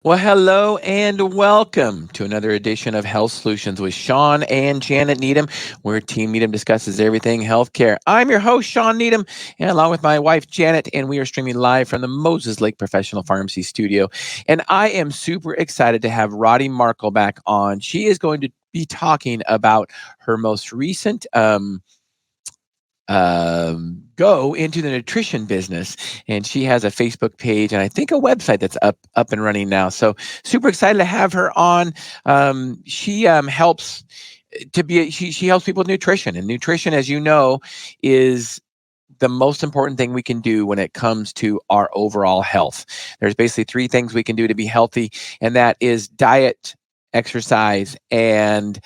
Well, hello and welcome to another edition of Health Solutions with Shawn and Janet Needham, where Team Needham discusses everything healthcare. I'm your host, Shawn Needham, and along with my wife, Janet, and we are streaming live from the Moses Lake Professional Pharmacy Studio. And I am super excited to have Roddie Markel back on. She is going to be talking about her most recent go into the nutrition business, and she has a Facebook page and I think a website that's up and running now. So super excited to have her on. She helps she helps people with nutrition, and nutrition, as you know, is the most important thing we can do when it comes to our overall health. There's basically three things we can do to be healthy, and that is diet, exercise, and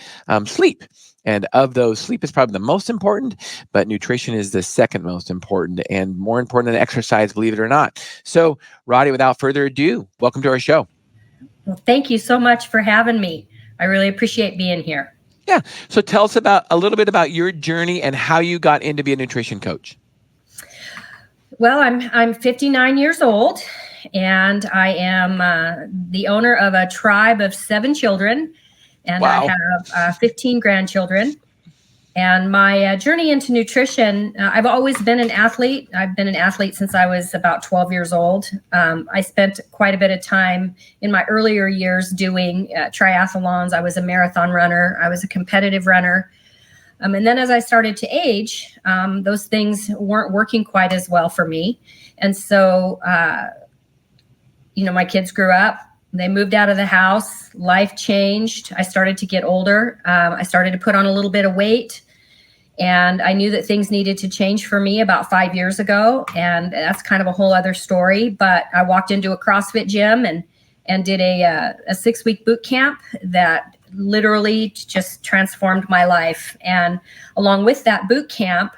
sleep. And of those, sleep is probably the most important, but nutrition is the second most important, and more important than exercise, believe it or not. So, Roddie, without further ado, welcome to our show. Well, thank you so much for having me. I really appreciate being here. Yeah. So tell us a little bit about your journey and how you got into be a nutrition coach. Well, I'm 59 years old, and I am the owner of a tribe of 7 children, and Wow. I have 15 grandchildren. And my journey into nutrition, I've always been an athlete. I've been an athlete since I was about 12 years old. I spent quite a bit of time in my earlier years doing triathlons. I was a marathon runner. I was a competitive runner. And then as I started to age, those things weren't working quite as well for me. And so, my kids grew up. They moved out of the house. Life changed. I started to get older. I started to put on a little bit of weight. And I knew that things needed to change for me about 5 years ago. And that's kind of a whole other story. But I walked into a CrossFit gym and did a 6-week boot camp that literally just transformed my life. And along with that boot camp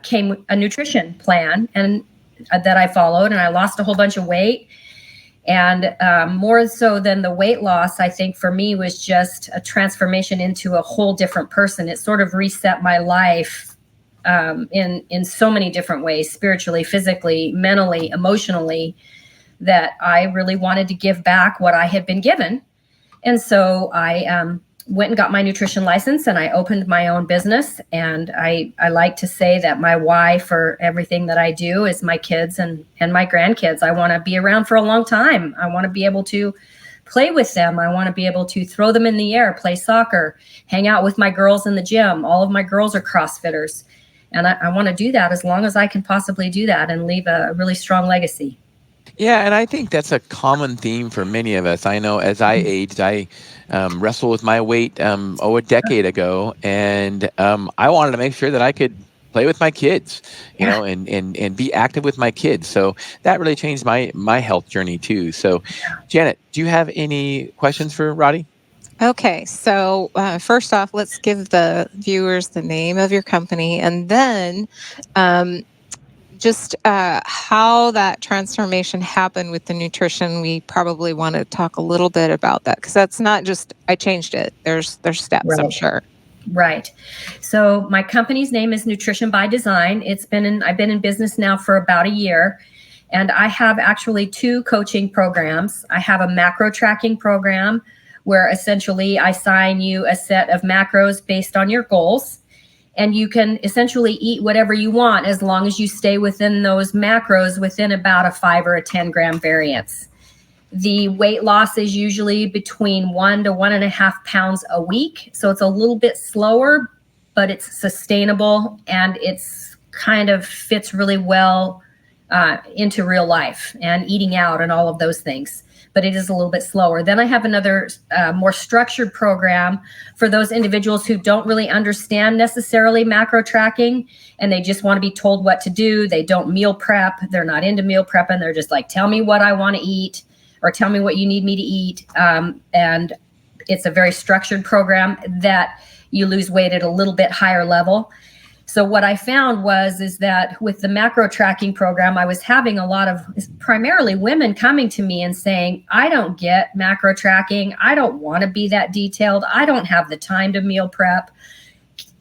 came a nutrition plan and that I followed. And I lost a whole bunch of weight. And more so than the weight loss, I think for me was just a transformation into a whole different person. It sort of reset my life in so many different ways, spiritually, physically, mentally, emotionally, that I really wanted to give back what I had been given. And so I went and got my nutrition license, and I opened my own business. And I like to say that my why for everything that I do is my kids and my grandkids. I want to be around for a long time. I want to be able to play with them. I want to be able to throw them in the air, play soccer, hang out with my girls in the gym. All of my girls are CrossFitters. And I want to do that as long as I can possibly do that and leave a really strong legacy. Yeah, and I think that's a common theme for many of us. I know as I aged, I wrestled with my weight a decade ago, and I wanted to make sure that I could play with my kids, and be active with my kids. So that really changed my health journey too. So, Janet, do you have any questions for Roddie? Okay, so first off, let's give the viewers the name of your company, and then just how that transformation happened with the nutrition. We probably want to talk a little bit about that, because that's not just I changed it. There's steps, right. I'm sure. Right. So my company's name is Nutrition by Design. I've been in business now for about a year, and I have actually 2 coaching programs. I have a macro tracking program where essentially I assign you a set of macros based on your goals. And you can essentially eat whatever you want as long as you stay within those macros within about a 5 or a 10 gram variance. The weight loss is usually between 1 to 1.5 pounds a week. So it's a little bit slower, but it's sustainable, and it's kind of fits really well into real life and eating out and all of those things. But it is a little bit slower. Then I have another more structured program for those individuals who don't really understand necessarily macro tracking, and they just want to be told what to do. They don't meal prep. They're not into meal prep, and they're just like, tell me what I want to eat, or tell me what you need me to eat. And it's a very structured program that you lose weight at a little bit higher level. So what I found is that with the macro tracking program, I was having a lot of primarily women coming to me and saying, I don't get macro tracking. I don't want to be that detailed. I don't have the time to meal prep.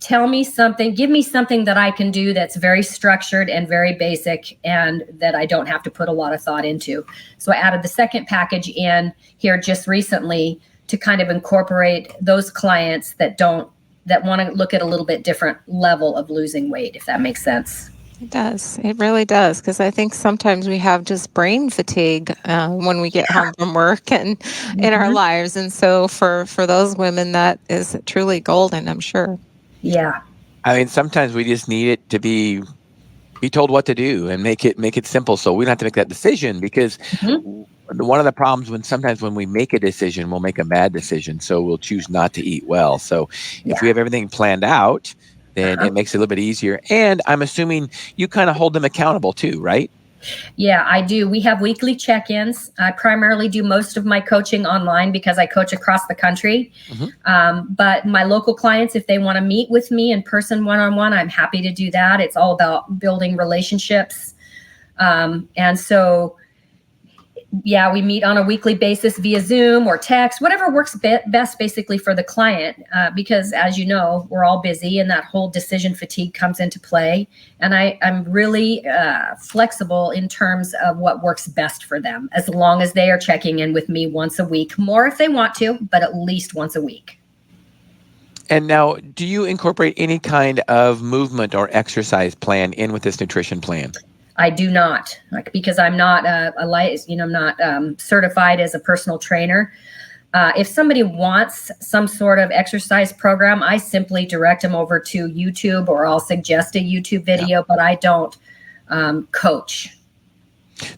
tell me something, give me something that I can do that's very structured and very basic and that I don't have to put a lot of thought into. So I added the second package in here just recently to kind of incorporate those clients that want to look at a little bit different level of losing weight, if that makes sense. It does. It really does. Because I think sometimes we have just brain fatigue when we get home from work and in our lives. And so for those women, that is truly golden, I'm sure. Yeah. I mean, sometimes we just need it to be told what to do and make it simple, so we don't have to make that decision, because one of the problems sometimes when we make a decision, we'll make a bad decision, so we'll choose not to eat well. So if we have everything planned out, then it makes it a little bit easier. And I'm assuming you kind of hold them accountable too, right? Yeah, I do. We have weekly check-ins. I primarily do most of my coaching online because I coach across the country. But my local clients, if they want to meet with me in person one-on-one, I'm happy to do that. It's all about building relationships. And so, yeah, we meet on a weekly basis via Zoom or text, whatever works best basically for the client, because as you know, we're all busy and that whole decision fatigue comes into play. And I'm really flexible in terms of what works best for them, as long as they are checking in with me once a week, more if they want to, but at least once a week. And now, do you incorporate any kind of movement or exercise plan in with this nutrition plan? I do not, because I'm not I'm not certified as a personal trainer. If somebody wants some sort of exercise program, I simply direct them over to YouTube, or I'll suggest a YouTube video, but I don't coach.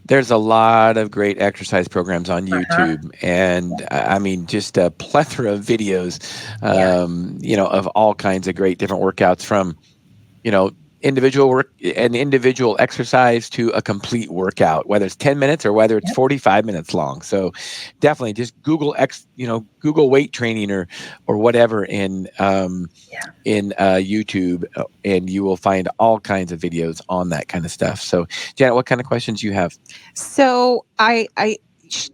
There's a lot of great exercise programs on YouTube, and I mean, just a plethora of videos, of all kinds of great different workouts, from, individual exercise to a complete workout, whether it's 10 minutes or whether it's 45 minutes long. So definitely just Google Google weight training or whatever in YouTube, and you will find all kinds of videos on that kind of stuff. So Janet, what kind of questions do you have? So I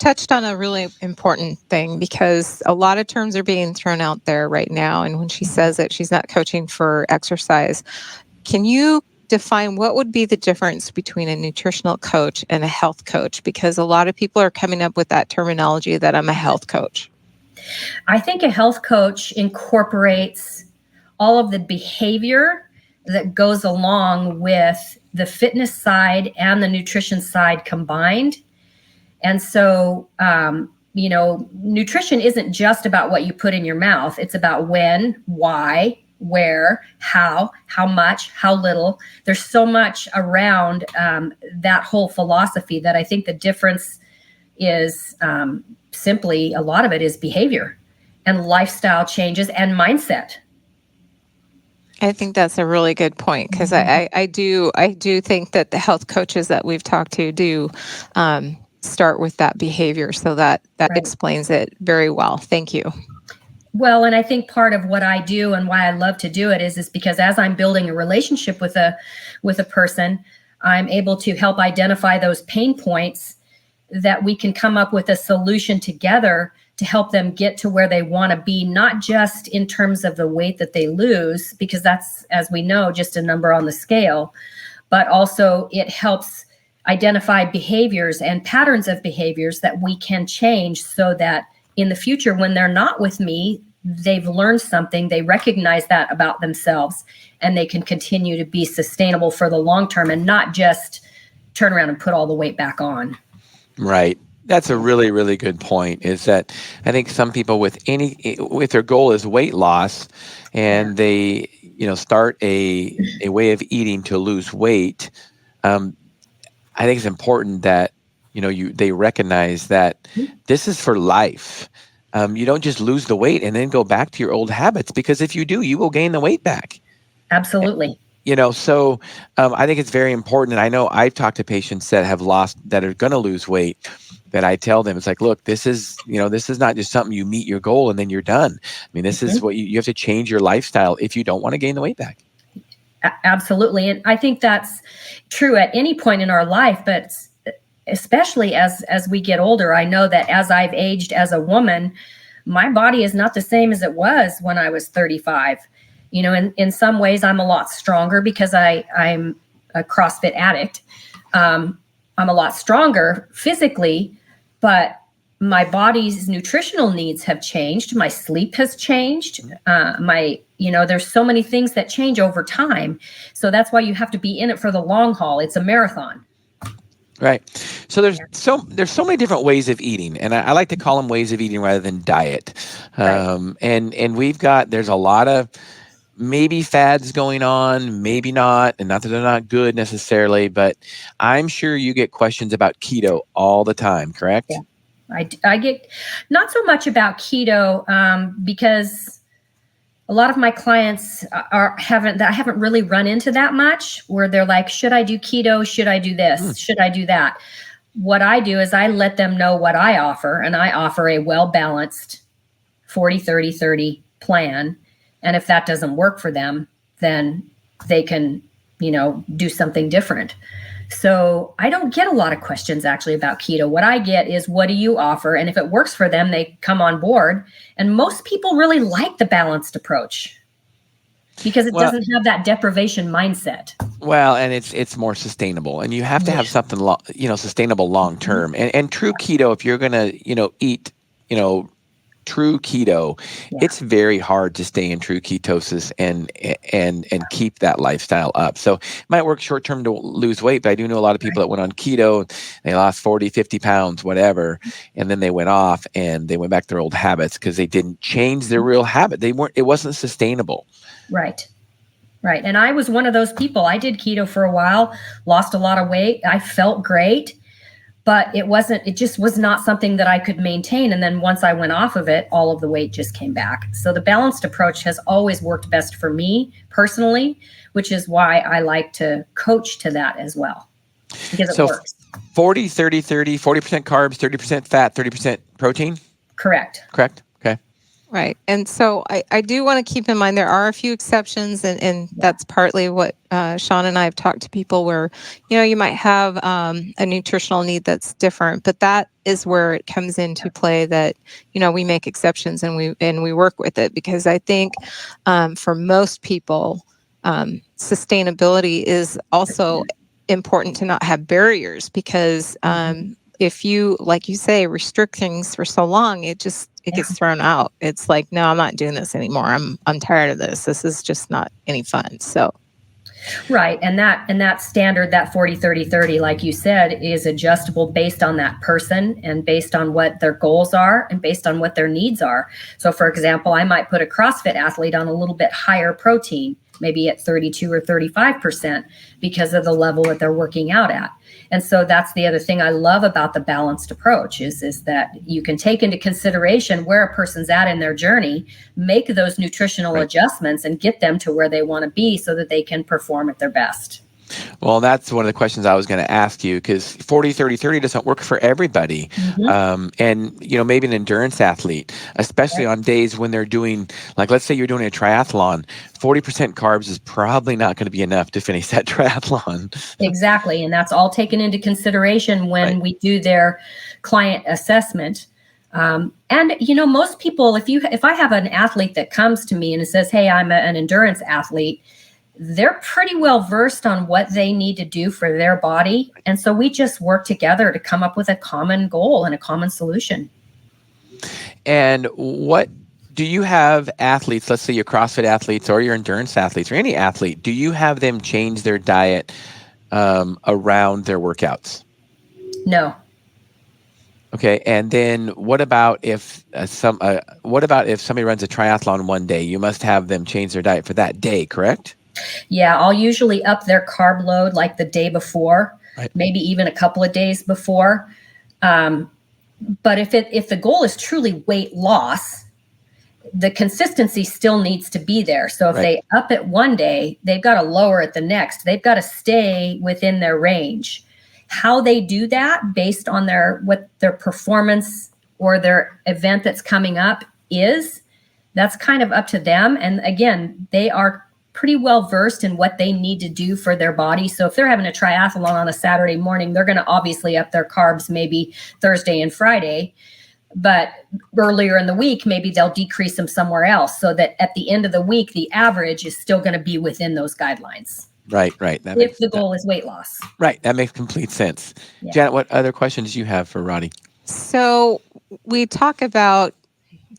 touched on a really important thing, because a lot of terms are being thrown out there right now. And when she says that she's not coaching for exercise, can you define what would be the difference between a nutritional coach and a health coach? Because a lot of people are coming up with that terminology that I'm a health coach. I think a health coach incorporates all of the behavior that goes along with the fitness side and the nutrition side combined. And so, nutrition isn't just about what you put in your mouth. It's about when, why, where, how much, how little. There's so much around that whole philosophy that I think the difference is simply, a lot of it is behavior and lifestyle changes and mindset. I think that's a really good point, because I do think that the health coaches that we've talked to do start with that behavior. So that explains it very well. Thank you. Well, and I think part of what I do and why I love to do it is because as I'm building a relationship with a person, I'm able to help identify those pain points that we can come up with a solution together to help them get to where they want to be, not just in terms of the weight that they lose, because that's, as we know, just a number on the scale, but also it helps identify behaviors and patterns of behaviors that we can change, so that in the future, when they're not with me, they've learned something, they recognize that about themselves, and they can continue to be sustainable for the long term and not just turn around and put all the weight back on. Right. That's a really, really good point, is that I think some people if their goal is weight loss and they, start a way of eating to lose weight, I think it's important that, they recognize that this is for life. You don't just lose the weight and then go back to your old habits, because if you do, you will gain the weight back. Absolutely. So I think it's very important. And I know I've talked to patients that are going to lose weight, that I tell them, it's like, look, this is not just something you meet your goal and then you're done. I mean, this is what you have to change your lifestyle if you don't want to gain the weight back. Absolutely. And I think that's true at any point in our life, but especially as we get older. I know that as I've aged as a woman, my body is not the same as it was when I was 35. In some ways I'm a lot stronger because I'm a CrossFit addict. I'm a lot stronger physically, but my body's nutritional needs have changed. My sleep has changed. There's so many things that change over time. So that's why you have to be in it for the long haul. It's a marathon. Right. So there's so many different ways of eating, and I like to call them ways of eating rather than diet. Right. And there's a lot of maybe fads going on, maybe not, and not that they're not good necessarily, but I'm sure you get questions about keto all the time, correct? Yeah. I get not so much about keto because a lot of my clients haven't really run into that much where they're like, should I do keto? Should I do this? Should I do that? What I do is I let them know what I offer, and I offer a well-balanced 40-30-30 plan. And if that doesn't work for them, then they can, do something different. So I don't get a lot of questions actually about keto. What I get is, what do you offer? And if it works for them, they come on board. And most people really like the balanced approach because it doesn't have that deprivation mindset. Well, and it's more sustainable, and you have to have something, sustainable long term. And true keto, if you're going to, eat, true keto, it's very hard to stay in true ketosis and keep that lifestyle up. So it might work short term to lose weight, but I do know a lot of people that went on keto, they lost 40, 50 pounds, whatever, and then they went off and they went back to their old habits because they didn't change their real habit. It wasn't sustainable. Right. And I was one of those people. I did keto for a while, lost a lot of weight. I felt great. But it just was not something that I could maintain. And then once I went off of it, all of the weight just came back. So the balanced approach has always worked best for me personally, which is why I like to coach to that as well, because it works. 40, 30, 30, 40% carbs, 30% fat, 30% protein? Correct. Okay. Right. And so I do want to keep in mind there are a few exceptions, and that's partly what Shawn and I have talked to people where, you might have a nutritional need that's different, but that is where it comes into play that, we make exceptions and we work with it, because I think for most people, sustainability is also important to not have barriers, because if you, like you say, restrict things for so long, it gets thrown out. It's like, no, I'm not doing this anymore. I'm tired of this. This is just not any fun. So. Right. And that standard, that 40-30-30, like you said, is adjustable based on that person and based on what their goals are and based on what their needs are. So for example, I might put a CrossFit athlete on a little bit higher protein, maybe at 32 or 35% because of the level that they're working out at. And so that's the other thing I love about the balanced approach is that you can take into consideration where a person's at in their journey, make those nutritional adjustments and get them to where they want to be so that they can perform at their best. Well, that's one of the questions I was going to ask you, because 40-30-30 doesn't work for everybody. And, maybe an endurance athlete, especially on days when they're doing, like, let's say you're doing a triathlon, 40% carbs is probably not going to be enough to finish that triathlon. Exactly. And that's all taken into consideration when we do their client assessment. And most people, if I have an athlete that comes to me and says, hey, I'm an endurance athlete, they're pretty well versed on what they need to do for their body. And so we just work together to come up with a common goal and a common solution. And what do you have athletes, let's say your CrossFit athletes or your endurance athletes or any athlete, do you have them change their diet around their workouts? No. Okay, and then what about if somebody runs a triathlon one day? You must have them change their diet for that day, correct? Yeah, I'll usually up their carb load like the day before, maybe even a couple of days before. But if the goal is truly weight loss, the consistency still needs to be there. So if they up it one day, they've got to lower it the next. They've got to stay within their range. How they do that based on what their performance or their event that's coming up is, that's kind of up to them. And again, they are pretty well versed in what they need to do for their body. So if they're having a triathlon on a Saturday morning, they're going to obviously up their carbs maybe Thursday and Friday. But earlier in the week, maybe they'll decrease them somewhere else so that at the end of the week, the average is still going to be within those guidelines. Right. If the goal is weight loss. Right. That makes complete sense. Yeah. Janet, what other questions do you have for Roddie? So we talk about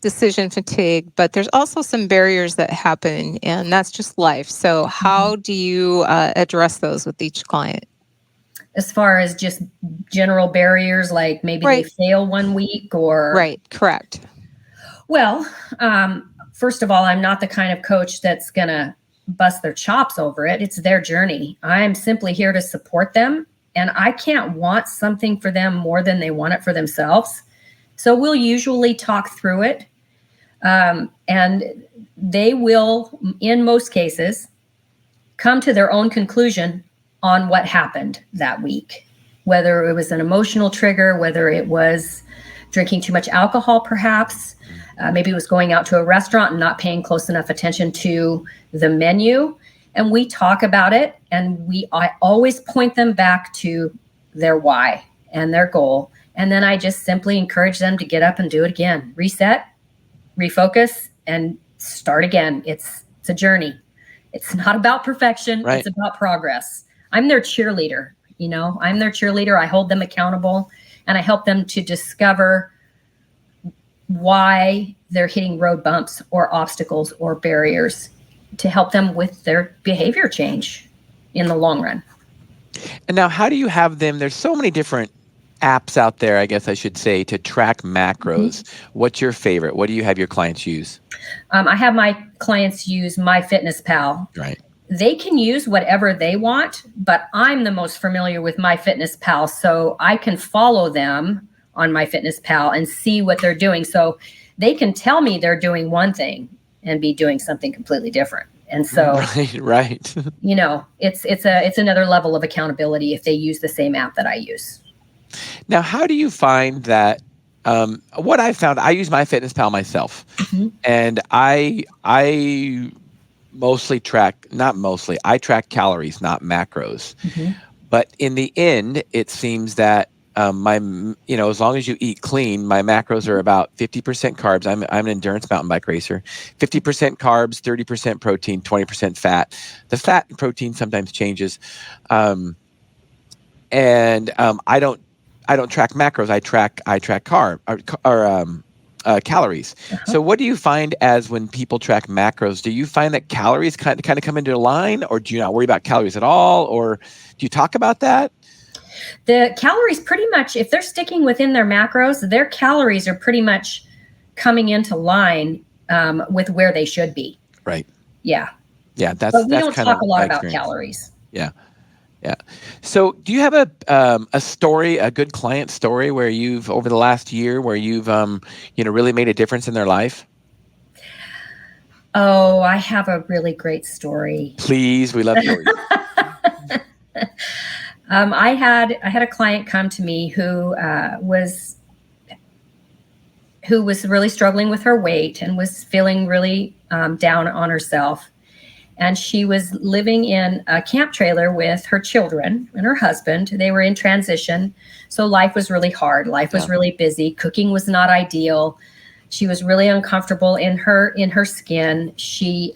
decision fatigue, but there's also some barriers that happen, and that's just life. So how do you address those with each client? As far as just general barriers, like maybe they fail one week or... Right, correct. Well, first of all, I'm not the kind of coach that's going to bust their chops over it. It's their journey. I'm simply here to support them, and I can't want something for them more than they want it for themselves. So we'll usually talk through it, and they will, in most cases, come to their own conclusion on what happened that week, whether it was an emotional trigger, whether it was drinking too much alcohol, perhaps, maybe it was going out to a restaurant and not paying close enough attention to the menu. And we talk about it, and I always point them back to their why and their goal. And then I just simply encourage them to get up and do it again, reset, refocus, and start again. It's a journey. It's not about perfection. Right. It's about progress. I'm their cheerleader, I'm their cheerleader. I hold them accountable, and I help them to discover why they're hitting road bumps or obstacles or barriers to help them with their behavior change in the long run. And now, how do you have them? There's so many different apps out there, I guess I should say, to track macros. What's your favorite? What do you have your clients use? I have my clients use myfitnesspal. Right. They can use whatever they want, but I'm the most familiar with myfitnesspal, so I can follow them on myfitnesspal and see what they're doing. So they can tell me they're doing one thing and be doing something completely different. And so, right. It's another level of accountability if they use the same app that I use. Now, how do you find that? What I found, I use myfitnesspal myself, and I mostly I track calories, not macros. But in the end, it seems that as long as you eat clean, my macros are about 50% carbs. I'm an endurance mountain bike racer. 50% carbs, 30% protein, 20% fat. The fat and protein sometimes changes. And I don't track macros. I track calories. So what do you find as when people track macros? Do you find that calories kind of come into line, or do you not worry about calories at all? Or do you talk about that? The calories pretty much, if they're sticking within their macros, their calories are pretty much coming into line with where they should be. Right. Yeah. Yeah. But we don't talk a lot about calories. Yeah. Yeah. So do you have a story, a good client story where you've, over the last year, where you've, really made a difference in their life? Oh, I have a really great story. Please. We love stories. I had a client come to me who was really struggling with her weight and was feeling really down on herself. And she was living in a camp trailer with her children and her husband. They were in transition. So life was really hard. Life was really busy. Cooking was not ideal. She was really uncomfortable in her skin. She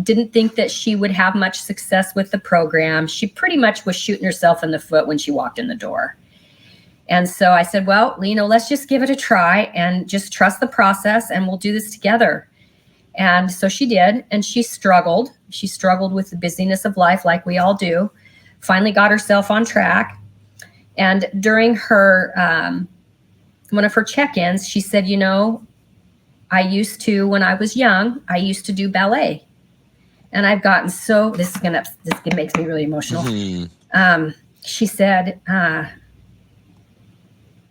didn't think that she would have much success with the program. She pretty much was shooting herself in the foot when she walked in the door. And so I said, well, let's just give it a try and just trust the process, and we'll do this together. And so she did, and she struggled. She struggled with the busyness of life like we all do, finally got herself on track. And during her one of her check-ins, she said, when I was young, I used to do ballet. And I've gotten this makes me really emotional. She said,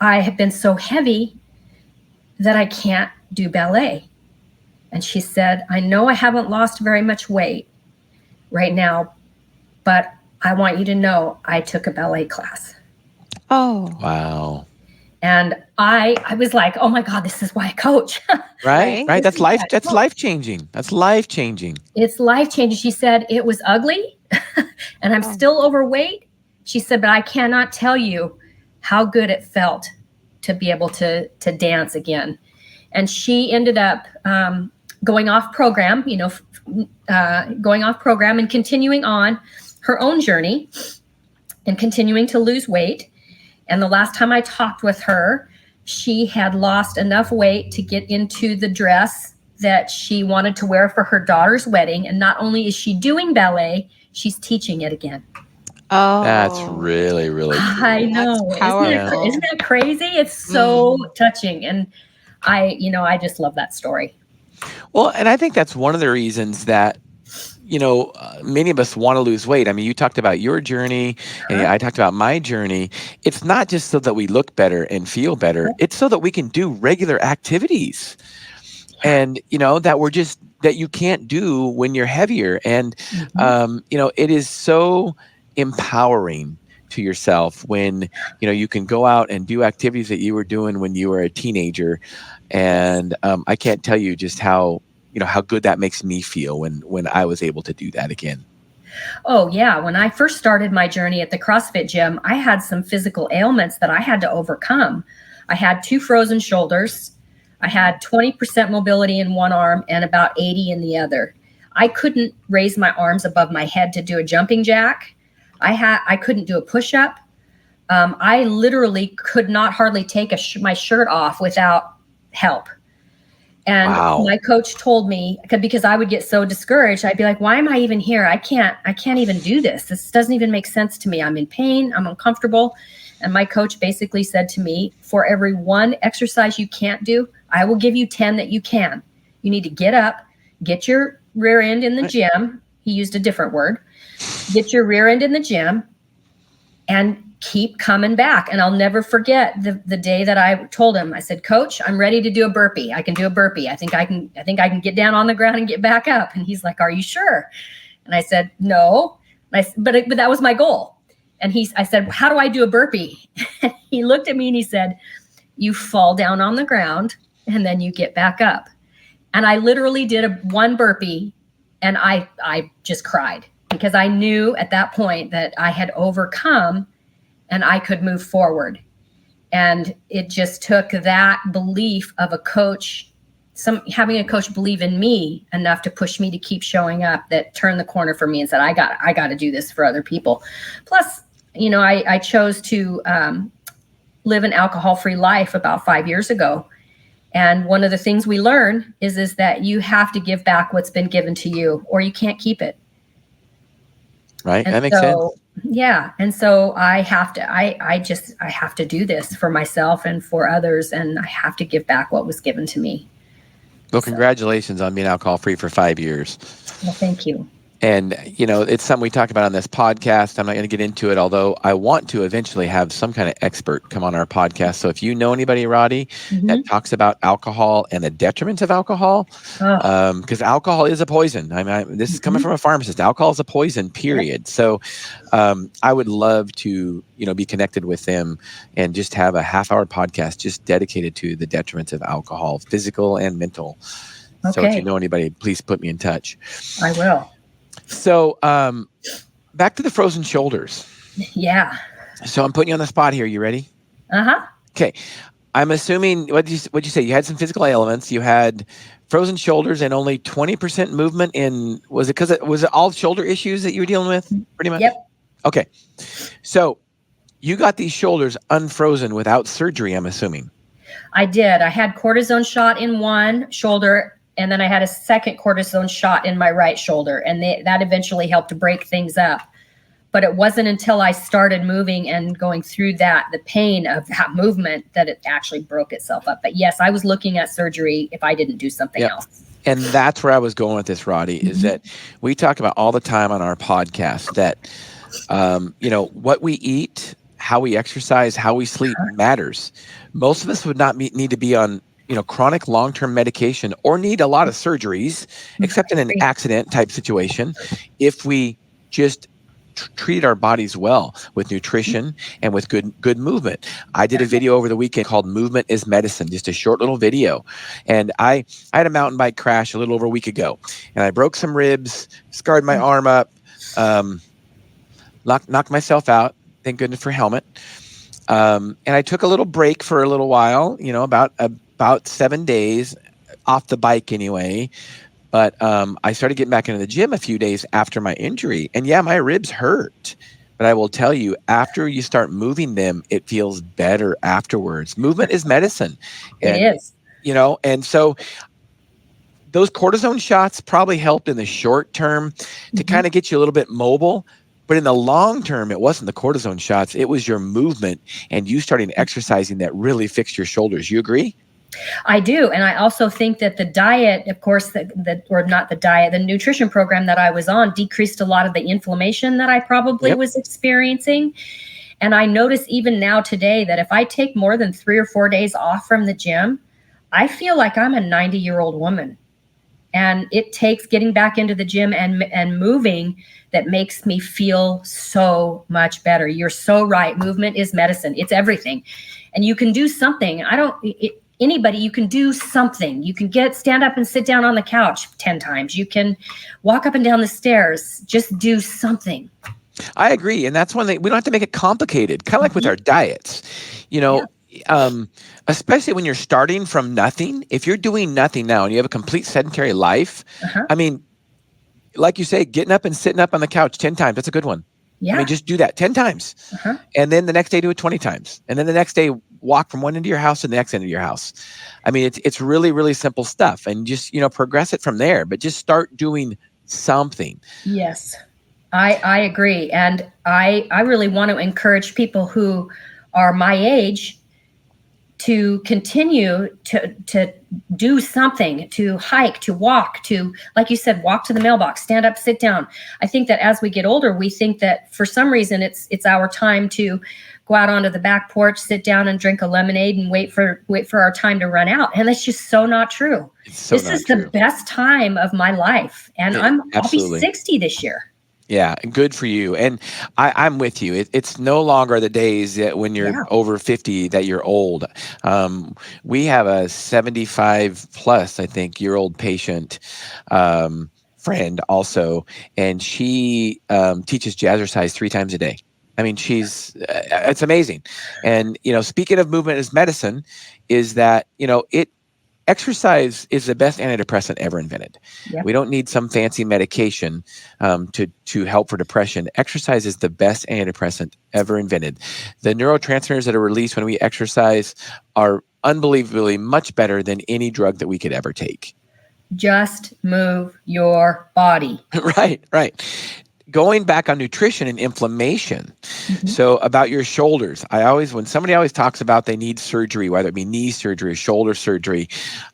I have been so heavy that I can't do ballet. And she said, I know I haven't lost very much weight right now, but I want you to know I took a ballet class. Oh. Wow. And I was like, oh my God, this is why I coach. Right. That's life-changing. That's life-changing. It's life-changing. She said, it was ugly and I'm still overweight. She said, but I cannot tell you how good it felt to be able to dance again. And she ended up going off program, and continuing on her own journey and continuing to lose weight. And the last time I talked with her, she had lost enough weight to get into the dress that she wanted to wear for her daughter's wedding. And not only is she doing ballet, she's teaching it again. Oh, That's really, really cool. I know. Isn't that crazy? It's so touching. And I just love that story. Well, and I think that's one of the reasons that, many of us want to lose weight. I mean, you talked about your journey and I talked about my journey. It's not just so that we look better and feel better. It's so that we can do regular activities and, that you can't do when you're heavier. And, it is so empowering to yourself when, you can go out and do activities that you were doing when you were a teenager. And I can't tell you just how good that makes me feel when I was able to do that again. Oh, yeah. When I first started my journey at the CrossFit gym, I had some physical ailments that I had to overcome. I had 2 frozen shoulders. I had 20% mobility in one arm and about 80 in the other. I couldn't raise my arms above my head to do a jumping jack. I couldn't do a push-up. I literally could not hardly take my shirt off without help. And my coach told me, because I would get so discouraged, I'd be like, why am I even here? I can't even do this. This doesn't even make sense to me. I'm in pain. I'm uncomfortable. And my coach basically said to me, for every 1 exercise you can't do, I will give you 10 that you can. You need to get up, get your rear end in the gym. He used a different word. Get your rear end in the gym and keep coming back. And I'll never forget the day that I told him, I said, Coach, I'm ready to do a burpee. I can do a burpee. I think I can get down on the ground and get back up. And he's like, are you sure? And I said, no, but that was my goal. And I said, how do I do a burpee? He looked at me and he said, you fall down on the ground and then you get back up. And I literally did one burpee and I just cried because I knew at that point that I had overcome and I could move forward. And it just took that belief of a coach, having a coach believe in me enough to push me to keep showing up, that turned the corner for me and said, I got to do this for other people. Plus, I chose to live an alcohol-free life about 5 years ago. And one of the things we learn is that you have to give back what's been given to you, or you can't keep it. Right. And that makes sense. Yeah. And so I have to do this for myself and for others. And I have to give back what was given to me. Well, congratulations on being alcohol free for 5 years. Well, thank you. And, it's something we talk about on this podcast. I'm not going to get into it, although I want to eventually have some kind of expert come on our podcast. So if you know anybody, Roddie, that talks about alcohol and the detriments of alcohol, because alcohol is a poison. I mean, this is coming from a pharmacist. Alcohol is a poison, period. So I would love to, be connected with them and just have a half-hour podcast just dedicated to the detriments of alcohol, physical and mental. Okay. So if you know anybody, please put me in touch. I will. So back to the frozen shoulders. Yeah. So I'm putting you on the spot here. You ready? Uh-huh. Okay. I'm assuming, what'd you say? You had some physical ailments. You had frozen shoulders and only 20% movement in, was it all shoulder issues that you were dealing with pretty much? Yep. Okay. So you got these shoulders unfrozen without surgery, I'm assuming. I did. I had cortisone shot in one shoulder, and then I had a second cortisone shot in my right shoulder. And that eventually helped to break things up. But it wasn't until I started moving and going through the pain of that movement, that it actually broke itself up. But yes, I was looking at surgery if I didn't do something else. And that's where I was going with this, Roddie, is that we talk about all the time on our podcast that, what we eat, how we exercise, how we sleep matters. Most of us would not need to be on chronic long-term medication or need a lot of surgeries, except in an accident type situation, if we just treated our bodies well with nutrition and with good movement. I did a video over the weekend called Movement is Medicine, just a short little video. And I had a mountain bike crash a little over a week ago, and I broke some ribs, scarred my arm up, knocked myself out. Thank goodness for helmet. And I took a little break for a little while, about 7 days off the bike anyway. But I started getting back into the gym a few days after my injury. And yeah, my ribs hurt. But I will tell you, after you start moving them, it feels better afterwards. Movement is medicine. It And, is. and so those cortisone shots probably helped in the short term to kind of get you a little bit mobile. But in the long term, it wasn't the cortisone shots. It was your movement and you starting exercising that really fixed your shoulders. You agree? I do. And I also think that the diet, of course, or not the diet, the nutrition program that I was on decreased a lot of the inflammation that I probably was experiencing. And I notice even now today that if I take more than 3 or 4 days off from the gym, I feel like I'm a 90-year-old woman. And it takes getting back into the gym and moving that makes me feel so much better. You're so right. Movement is medicine. It's everything. And you can do something. Anybody, you can do something. You can stand up and sit down on the couch 10 times. You can walk up and down the stairs. Just do something. I agree. And that's one thing. We don't have to make it complicated, kind of like with our diets, especially when you're starting from nothing. If you're doing nothing now and you have a complete sedentary life, I mean, like you say, getting up and sitting up on the couch 10 times, that's a good one. Yeah. I mean, just do that 10 times. And then the next day do it 20 times. And then the next day walk from one end of your house to the next end of your house. I mean, it's really, really simple stuff. And just, progress it from there. But just start doing something. Yes, I agree. And I really want to encourage people who are my age to continue to do something, to hike, to walk, to, like you said, walk to the mailbox, stand up, sit down. I think that as we get older, we think that for some reason it's our time to go out onto the back porch, sit down and drink a lemonade and wait for our time to run out. And that's just so not true. This is the best time of my life. And I'll be 60 this year. Yeah, good for you. And I'm with you. It's no longer the days that when you're over 50 that you're old. We have a 75 plus, I think, year old patient friend also, and she teaches jazzercise 3 times a day. I mean, it's amazing. And, speaking of movement as medicine, is that, exercise is the best antidepressant ever invented. Yep. We don't need some fancy medication to help for depression. Exercise is the best antidepressant ever invented. The neurotransmitters that are released when we exercise are unbelievably much better than any drug that we could ever take. Just move your body. Right. Going back on nutrition and inflammation. So about your shoulders, when somebody always talks about they need surgery, whether it be knee surgery or shoulder surgery,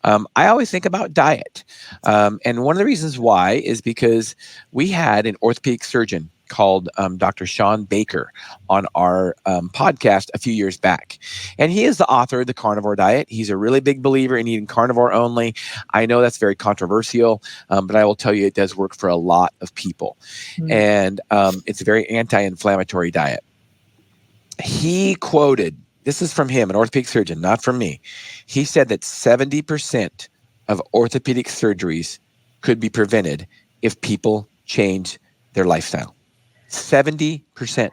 I always think about diet. And one of the reasons why is because we had an orthopedic surgeon called Dr. Shawn Baker on our podcast a few years back. And he is the author of The Carnivore Diet. He's a really big believer in eating carnivore only. I know that's very controversial, but I will tell you it does work for a lot of people. And it's a very anti-inflammatory diet. He quoted, this is from him, an orthopedic surgeon, not from me. He said that 70% of orthopedic surgeries could be prevented if people change their lifestyle. 70%.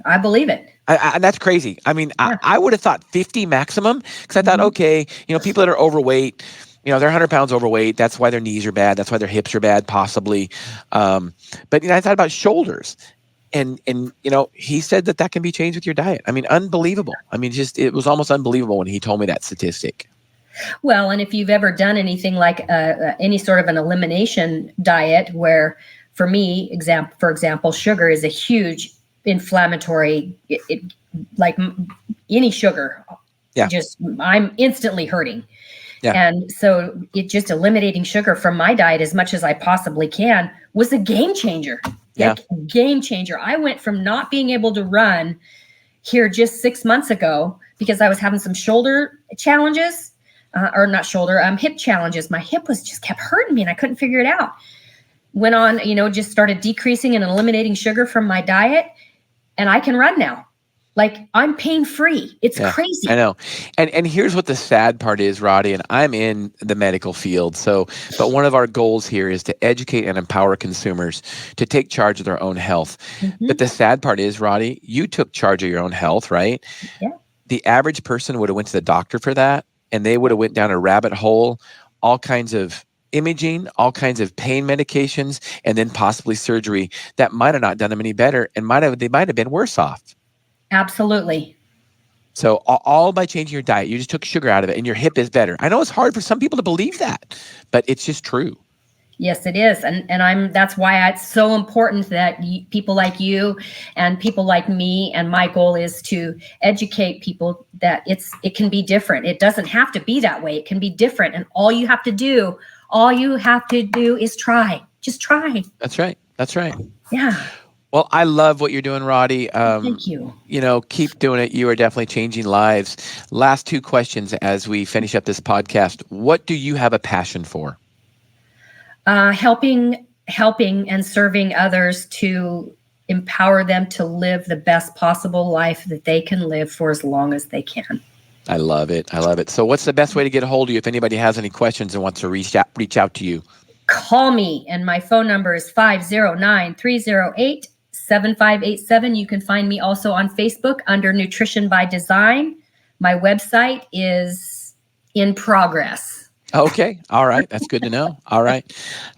I believe it. And that's crazy. I mean, I would have thought 50 maximum because I thought, okay, people that are overweight, they're 100 pounds overweight. That's why their knees are bad. That's why their hips are bad, possibly. But I thought about shoulders. And he said that can be changed with your diet. I mean, unbelievable. I mean, it was almost unbelievable when he told me that statistic. Well, and if you've ever done anything like any sort of an elimination diet where, for me, for example, sugar is a huge inflammatory, like any sugar, I'm instantly hurting. Yeah. And so just eliminating sugar from my diet as much as I possibly can was a game changer. Game changer. I went from not being able to run here just 6 months ago because I was having some shoulder challenges, hip challenges. My hip just kept hurting me and I couldn't figure it out. Went on, just started decreasing and eliminating sugar from my diet, and I can run now. Like, I'm pain free. It's crazy. I know. And here's what the sad part is, Roddie, and I'm in the medical field. But one of our goals here is to educate and empower consumers to take charge of their own health. Mhm. But the sad part is, Roddie, you took charge of your own health, right? Yeah. The average person would have went to the doctor for that, and they would have went down a rabbit hole, all kinds of imaging, all kinds of pain medications, and then possibly surgery that might have not done them any better, and they might have been worse off. Absolutely. So all by changing your diet, you just took sugar out of it and your hip is better. I know it's hard for some people to believe that, but it's just true. Yes, it is. And that's why it's so important that people like you and people like me, and my goal is to educate people that it can be different. It doesn't have to be that way. It can be different. And all you have to do is try. Just try. That's right. That's right. Yeah. Well, I love what you're doing, Roddie. Thank you. Keep doing it. You are definitely changing lives. Last two questions as we finish up this podcast. What do you have a passion for? Helping and serving others to empower them to live the best possible life that they can live for as long as they can. I love it. I love it. So what's the best way to get a hold of you if anybody has any questions and wants to reach out to you? Call me, and my phone number is 509-308-7587. You can find me also on Facebook under Nutrition by Design. My website is in progress. Okay. All right. That's good to know. All right.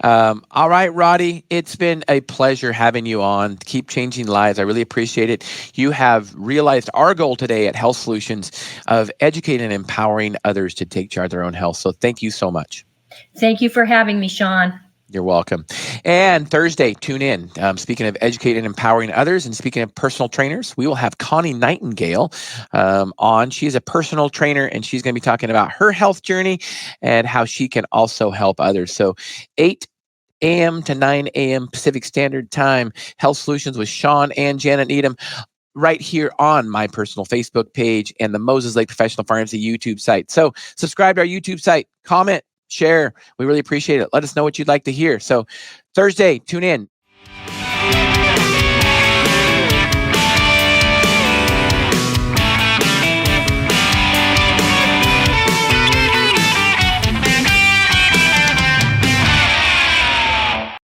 All right, Roddie, it's been a pleasure having you on. Keep changing lives. I really appreciate it. You have realized our goal today at Health Solutions of educating and empowering others to take charge of their own health. So thank you so much. Thank you for having me, Shawn. You're welcome. And Thursday, tune in. Speaking of educating and empowering others, and speaking of personal trainers, we will have Connie Nightingale on. She's a personal trainer, and she's going to be talking about her health journey and how she can also help others. So 8 a.m. to 9 a.m. Pacific Standard Time, Health Solutions with Shawn and Janet Needham, right here on my personal Facebook page and the Moses Lake Professional Pharmacy YouTube site. So subscribe to our YouTube site, comment, share. We really appreciate it. Let us know what you'd like to hear. So Thursday, tune in.